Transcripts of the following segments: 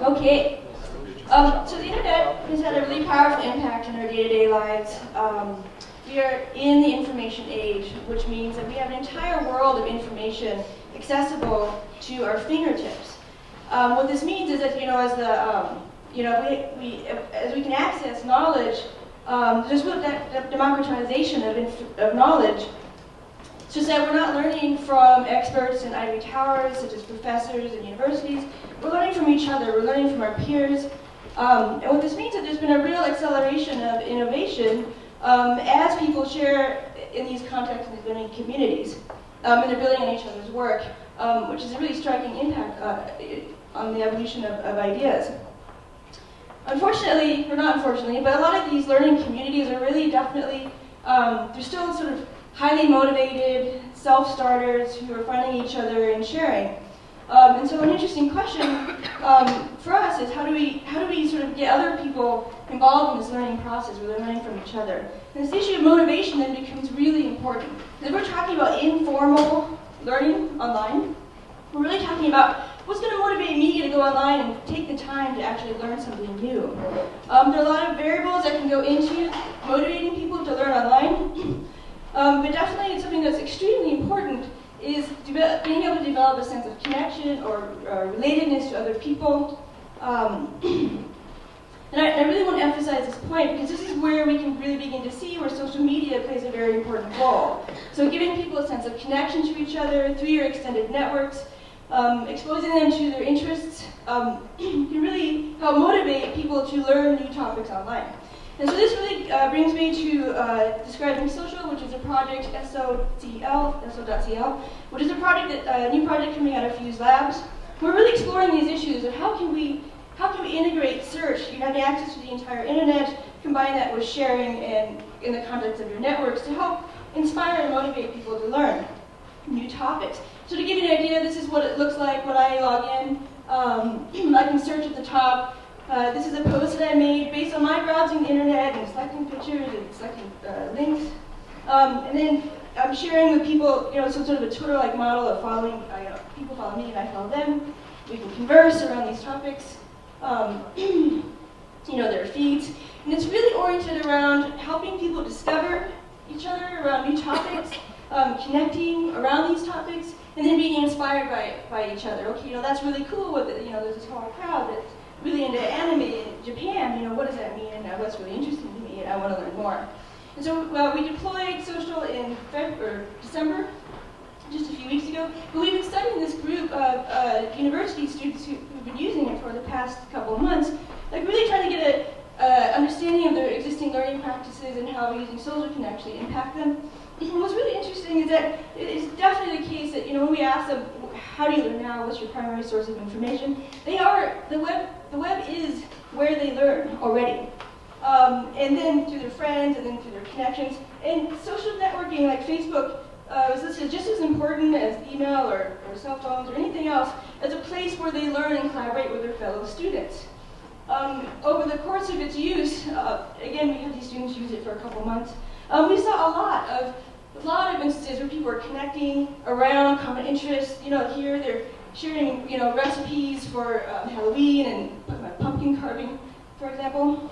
Okay. So the internet has had a really powerful impact on our day-to-day lives. We are in the information age, which means that we have an entire world of information accessible to our fingertips. What this means is that, as we can access knowledge, there's real democratization of knowledge. It's just that we're not learning from experts in ivory towers, such as professors and universities. We're learning from each other. We're learning from our peers. And what this means is that there's been a real acceleration of innovation as people share in these contexts and these learning communities. And they're building on each other's work, which is a really striking impact on the evolution of ideas. Unfortunately, or not unfortunately, but a lot of these learning communities are really definitely, they're still sort of highly motivated self-starters who are finding each other and sharing. And so an interesting question for us is how do we sort of get other people involved in this learning process where they're learning from each other? And this issue of motivation then becomes really important. If we're talking about informal learning online, we're really talking about what's going to motivate me to go online and take the time to actually learn something new. There are a lot of variables that can go into motivating people to learn online. But definitely it's something that's extremely important is being able to develop a sense of connection or relatedness to other people. And I really want to emphasize this point because this is where we can really begin to see where social media plays a very important role. So giving people a sense of connection to each other through your extended networks, exposing them to their interests can really help motivate people to learn new topics online. And so this really brings me to Describing Social, which is a project, SO.cl, which is a project a new project coming out of Fuse Labs. We're really exploring these issues of how can we integrate search, you have access to the entire internet, combine that with sharing and in the context of your networks to help inspire and motivate people to learn new topics. So to give you an idea, this is what it looks like when I log in. I can search at the top. This is a post that I made based on my browsing the internet and selecting pictures and selecting links. And then I'm sharing with people, some sort of a Twitter-like model of following, people follow me and I follow them. We can converse around these topics, their feeds. And it's really oriented around helping people discover each other around new topics, connecting around these topics, and then being inspired by each other. Okay, that's really cool with it. There's this whole crowd that's really into anime in Japan, what does that mean, and what's really interesting to me, and I want to learn more. And so we deployed social in December, just a few weeks ago, but we've been studying this group of university students who've been using it for the past couple of months, really trying to get an understanding of their existing learning practices and how using social can actually impact them. And what's really interesting is that it's definitely the case that, when we ask them, how do you learn now, what's your primary source of information, the web is where they learn already. And then through their friends, and then through their connections. And social networking like Facebook is listed just as important as email or cell phones or anything else as a place where they learn and collaborate with their fellow students. Over the course of its use, again, we had these students use it for a couple months, we saw a lot of instances where people are connecting around common interests. Here they're sharing, recipes for Halloween and pumpkin carving, for example.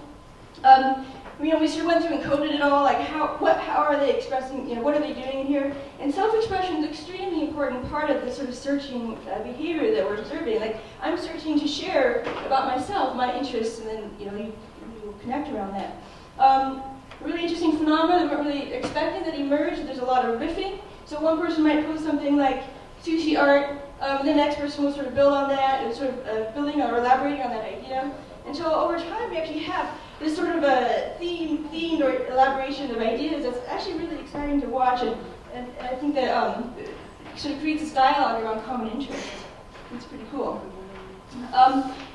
We sort of went through and coded it all, how are they expressing, what are they doing in here? And self-expression is an extremely important part of the sort of searching behavior that we're observing. I'm searching to share about myself, my interests, and then, you connect around that. Really interesting phenomena that we weren't really expecting that emerged. There's a lot of riffing. So one person might post something like sushi art, and the next person will sort of build on that, and sort of building or elaborating on that idea. And so over time, we actually have this sort of a themed or elaboration of ideas that's actually really exciting to watch, and I think that sort of creates this dialogue around common interests. It's pretty cool.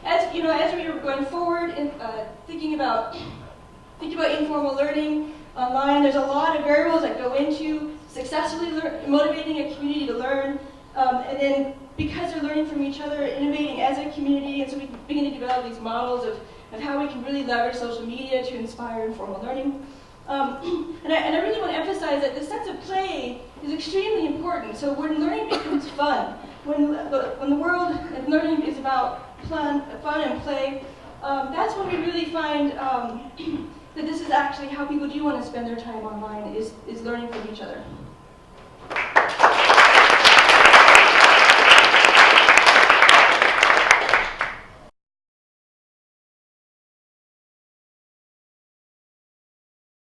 As we were going forward and thinking about informal learning online, there's a lot of variables that go into successfully motivating a community to learn, and then because they're learning from each other, innovating as a community, and so we can begin to develop these models of how we can really leverage social media to inspire informal learning. And I really want to emphasize that the sense of play is extremely important. So when learning becomes fun, when the world of learning is about fun and play, that's when we really find that this is actually how people do want to spend their time online, is learning from each other.